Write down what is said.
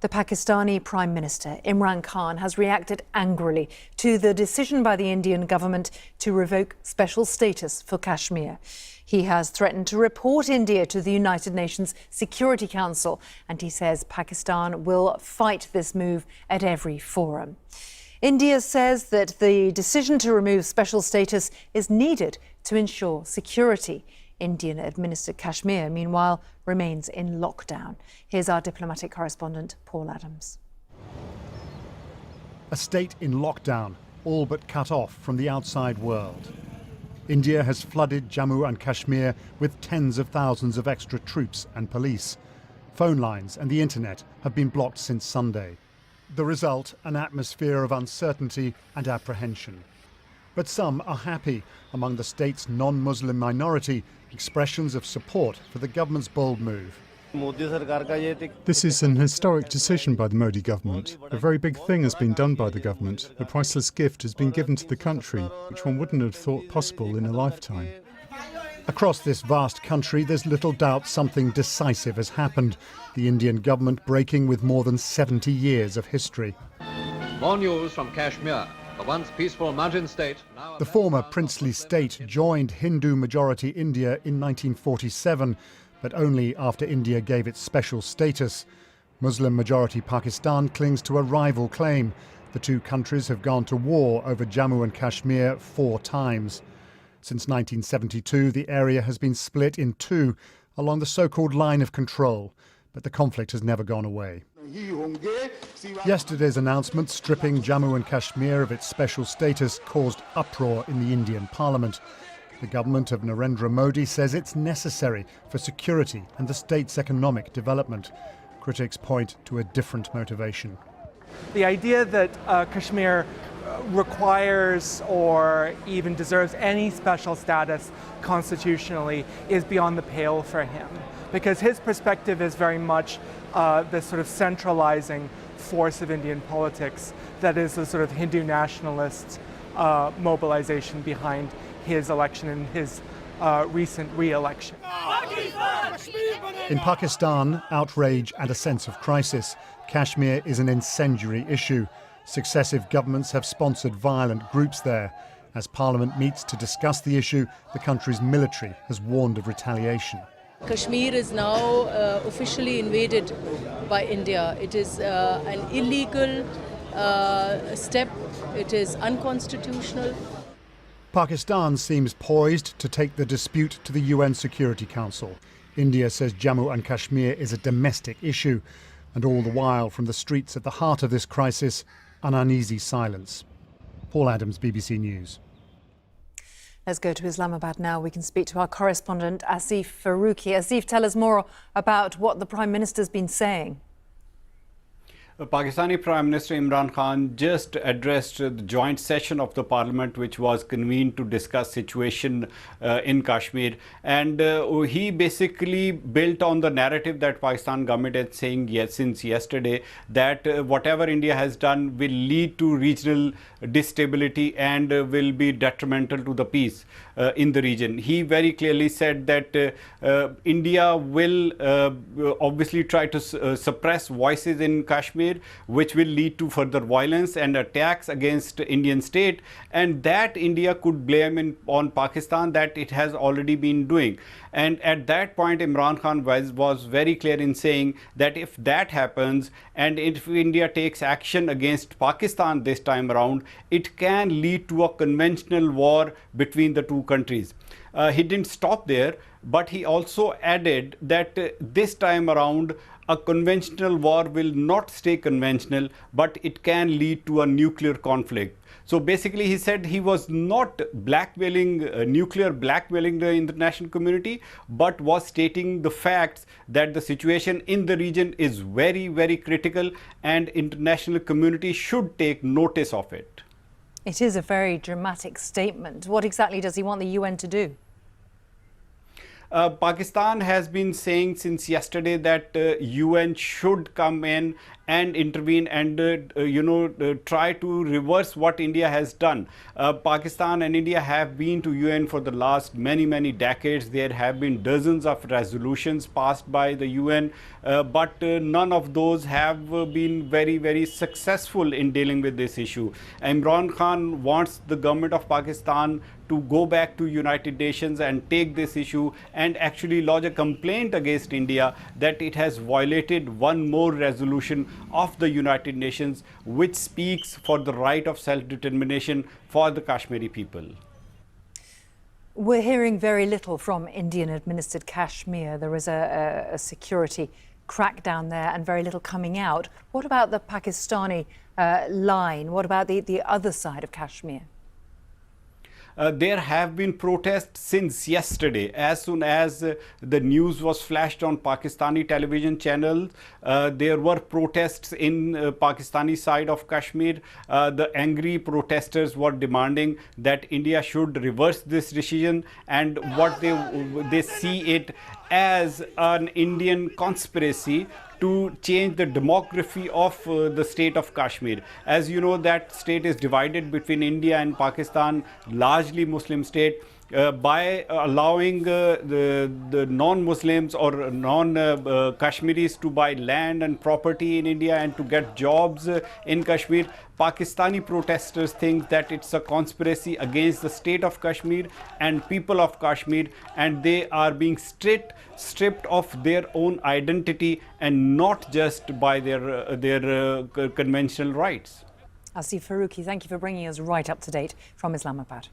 The Pakistani Prime Minister Imran Khan has reacted angrily to the decision by the Indian government to revoke special status for Kashmir. He has threatened to report India to the United Nations Security Council, and he says Pakistan will fight this move at every forum. India says that the decision to remove special status is needed to ensure security. Indian-administered Kashmir, meanwhile, remains in lockdown. Here's our diplomatic correspondent, Paul Adams. A state in lockdown, all but cut off from the outside world. India has flooded Jammu and Kashmir with tens of thousands of extra troops and police. Phone lines and the internet have been blocked since Sunday. The result, an atmosphere of uncertainty and apprehension. But some are happy. Among the state's non-Muslim minority, expressions of support for the government's bold move. This is an historic decision by the Modi government. A very big thing has been done by the government. A priceless gift has been given to the country, which one wouldn't have thought possible in a lifetime. Across this vast country, there's little doubt something decisive has happened. The Indian government breaking with more than 70 years of history. More news from Kashmir. The once peaceful mountain state. The former princely state joined Hindu-majority India in 1947, but only after India gave it special status. Muslim-majority Pakistan clings to a rival claim. The two countries have gone to war over Jammu and Kashmir 4 times. Since 1972, the area has been split in two along the so-called line of control, but the conflict has never gone away. Yesterday's announcement stripping Jammu and Kashmir of its special status caused uproar in the Indian parliament. The government of Narendra Modi says it's necessary for security and the state's economic development. Critics point to a different motivation. The idea that Kashmir requires or even deserves any special status constitutionally is beyond the pale for him, because his perspective is very much this sort of centralizing force of Indian politics that is the sort of Hindu nationalist mobilization behind his election and his recent re-election. In Pakistan, outrage and a sense of crisis. Kashmir is an incendiary issue. Successive governments have sponsored violent groups there. As Parliament meets to discuss the issue, the country's military has warned of retaliation. Kashmir is now officially invaded by India. It is an illegal step. It is unconstitutional. Pakistan seems poised to take the dispute to the UN Security Council. India says Jammu and Kashmir is a domestic issue, and all the while from the streets at the heart of this crisis, an uneasy silence. Paul Adams, BBC News. Let's go to Islamabad now. We can speak to our correspondent, Asif Faruqi. Asif, tell us more about what the Prime Minister's been saying. Pakistani Prime Minister Imran Khan just addressed the joint session of the parliament, which was convened to discuss situation in Kashmir, and he basically built on the narrative that Pakistan government is saying since yesterday, that whatever India has done will lead to regional instability and will be detrimental to the peace in the region. He very clearly said that India will obviously try to suppress voices in Kashmir, which will lead to further violence and attacks against Indian state, and that India could blame on Pakistan, that it has already been doing. And at that point, Imran Khan was very clear in saying that if that happens and if India takes action against Pakistan this time around, it can lead to a conventional war between the two countries. He didn't stop there, but he also added that this time around, a conventional war will not stay conventional, but it can lead to a nuclear conflict. So basically, he said he was not nuclear blackmailing the international community, but was stating the facts that the situation in the region is very, very critical and international community should take notice of it. It is a very dramatic statement. What exactly does he want the UN to do? Pakistan has been saying since yesterday that UN should come in and intervene and try to reverse what India has done. Pakistan and India have been to UN for the last many decades. There have been dozens of resolutions passed by the UN, but none of those have been very successful in dealing with this issue. Imran Khan wants the government of Pakistan to go back to United Nations and take this issue and actually lodge a complaint against India that it has violated one more resolution of the United Nations which speaks for the right of self-determination for the Kashmiri people. We're hearing very little from Indian-administered Kashmir. There is a security crackdown there and very little coming out. What about the Pakistani line? What about the other side of Kashmir? There have been protests since yesterday. As soon as the news was flashed on Pakistani television channels, there were protests in Pakistani side of Kashmir. The angry protesters were demanding that India should reverse this decision, and what they see it as an Indian conspiracy to change the demography of the state of Kashmir. As you know, that state is divided between India and Pakistan, largely Muslim state. By allowing the non-Muslims or non-Kashmiris to buy land and property in India and to get jobs in Kashmir, Pakistani protesters think that it's a conspiracy against the state of Kashmir and people of Kashmir, and they are being stripped of their own identity and not just by their conventional rights. Asif Faruqi, thank you for bringing us right up to date from Islamabad.